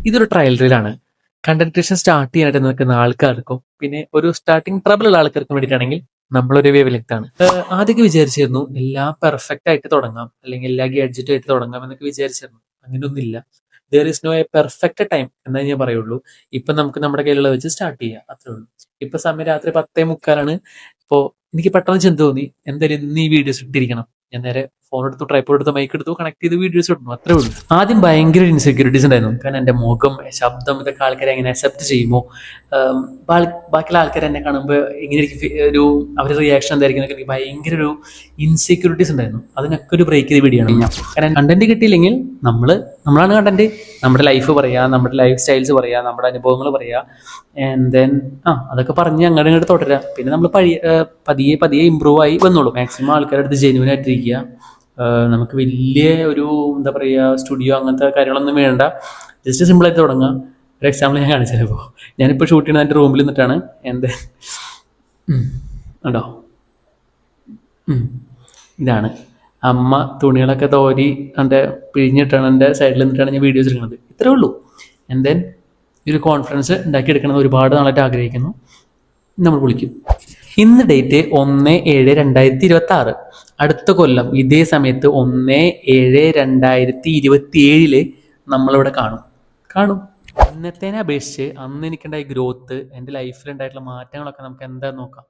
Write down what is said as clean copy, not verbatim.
ഇതൊരു trial റീലാണ്. Content creation start ചെയ്യാനായിട്ട് നിൽക്കുന്ന ആൾക്കാർക്കും പിന്നെ ഒരു സ്റ്റാർട്ടിങ് ട്രബിൾ ഉള്ള ആൾക്കാർക്കും വേണ്ടിയിട്ടാണെങ്കിൽ നമ്മളൊരു വേവ് ലെങ്താണ്. ആദ്യമൊക്കെ വിചാരിച്ചിരുന്നു എല്ലാം പെർഫെക്റ്റ് ആയിട്ട് തുടങ്ങാം, അല്ലെങ്കിൽ എല്ലാ ഗാഡ്ജറ്റും ആയിട്ട് തുടങ്ങാം എന്നൊക്കെ വിചാരിച്ചിരുന്നു. അങ്ങനെയൊന്നുമില്ല. There is no a perfect time എന്നേ ഞാൻ പറയുള്ളൂ. ഇപ്പൊ നമുക്ക് നമ്മുടെ കയ്യിലുള്ള വെച്ച് സ്റ്റാർട്ട് ചെയ്യാം, അത്രേ ഉള്ളൂ. ഇപ്പൊ സമയം രാത്രി 10:45. ഇപ്പോ എനിക്ക് പെട്ടെന്ന് ചിന്ത തോന്നി, എന്തായാലും ഇന്ന് ഈ വീഡിയോസ് ഇട്ടിരിക്കണം. ഞാൻ നേരെ ഫോൺ എടുത്തു, ട്രൈപ്പോഡ് എടുത്തു, മൈക്ക് എടുത്തു, കണക്ട് ചെയ്ത് വീഡിയോസ് ഇടുന്നു, അത്രേ ഉള്ളൂ. ആദ്യം ഭയങ്കര ഇൻസെക്യൂരിറ്റീസ് ഉണ്ടായിരുന്നു. കാരണം എന്റെ മുഖം, ശബ്ദം, ഇതൊക്കെ ആൾക്കാരെ എങ്ങനെ അക്സെപ്റ്റ് ചെയ്യുമോ, ബാക്കിയുള്ള ആൾക്കാർ എന്നെ കാണുമ്പോൾ എങ്ങനെ ഒരു അവരുടെ റിയാക്ഷൻ എന്തായിരിക്കും എന്നൊക്കെ എനിക്ക് ഭയങ്കര ഒരു ഇൻസെക്യൂരിറ്റീസ് ഉണ്ടായിരുന്നു. അതിനൊക്കെ ഒരു ബ്രേക്ക് ചെയ്ത് വീഡിയോ ആണ് ഞാൻ. കാരണം കണ്ടന്റ് കിട്ടിയില്ലെങ്കിൽ നമ്മളാണ് കണ്ടന്റ്. നമ്മുടെ ലൈഫ് പറയാ, നമ്മുടെ ലൈഫ് സ്റ്റൈൽസ് പറയാ, നമ്മുടെ അനുഭവങ്ങൾ പറയാ, ആൻഡ് ദെൻ അതൊക്കെ പറഞ്ഞ് അങ്ങോട്ട് ഇങ്ങോട്ട് തുടരാ. പിന്നെ നമ്മൾ പതിയെ പതിയെ ഇമ്പ്രൂവ് ആയി വന്നോളൂ. മാക്സിമം ആൾക്കാരുടെ അടുത്ത് ജെന്യൂൻ ആയിട്ടിരിക്കുക. നമുക്ക് വലിയ ഒരു എന്താ പറയുക, സ്റ്റുഡിയോ അങ്ങനത്തെ കാര്യങ്ങളൊന്നും വേണ്ട. ജസ്റ്റ് സിമ്പിളായിട്ട് തുടങ്ങുക. ഒരു എക്സാമ്പിൾ ഞാൻ കാണിച്ചത്. ഇപ്പോൾ ഞാനിപ്പോൾ ഷൂട്ട് ചെയ്യുന്നത് എൻ്റെ റൂമിൽ നിന്നിട്ടാണ്. എൻ്റെ ഉണ്ടോ, ഇതാണ് അമ്മ തുണികളൊക്കെ തോരി എൻ്റെ പിഴിഞ്ഞിട്ടാണ് എൻ്റെ സൈഡിൽ നിന്നിട്ടാണ് ഞാൻ വീഡിയോസ് എടുക്കുന്നത്. ഇത്രേ ഉള്ളൂ. ആൻഡ് ദെൻ ഈ ഒരു കോൺഫിഡൻസ് ഉണ്ടാക്കിയെടുക്കണമെന്ന് ഒരുപാട് നാളായിട്ട് ആഗ്രഹിക്കുന്നു. നമ്മൾ വിളിക്കും. ഇന്ന് ഡേറ്റ് 1/7/2026. അടുത്ത കൊല്ലം ഇതേ സമയത്ത് 1/7/2027 നമ്മളിവിടെ കാണും. ഇന്നത്തേനെ അപേക്ഷിച്ച് അന്ന് എനിക്കുണ്ടായ ഗ്രോത്ത്, എൻ്റെ ലൈഫിൽ ഉണ്ടായിട്ടുള്ള മാറ്റങ്ങളൊക്കെ നമുക്ക് എന്താ നോക്കണം.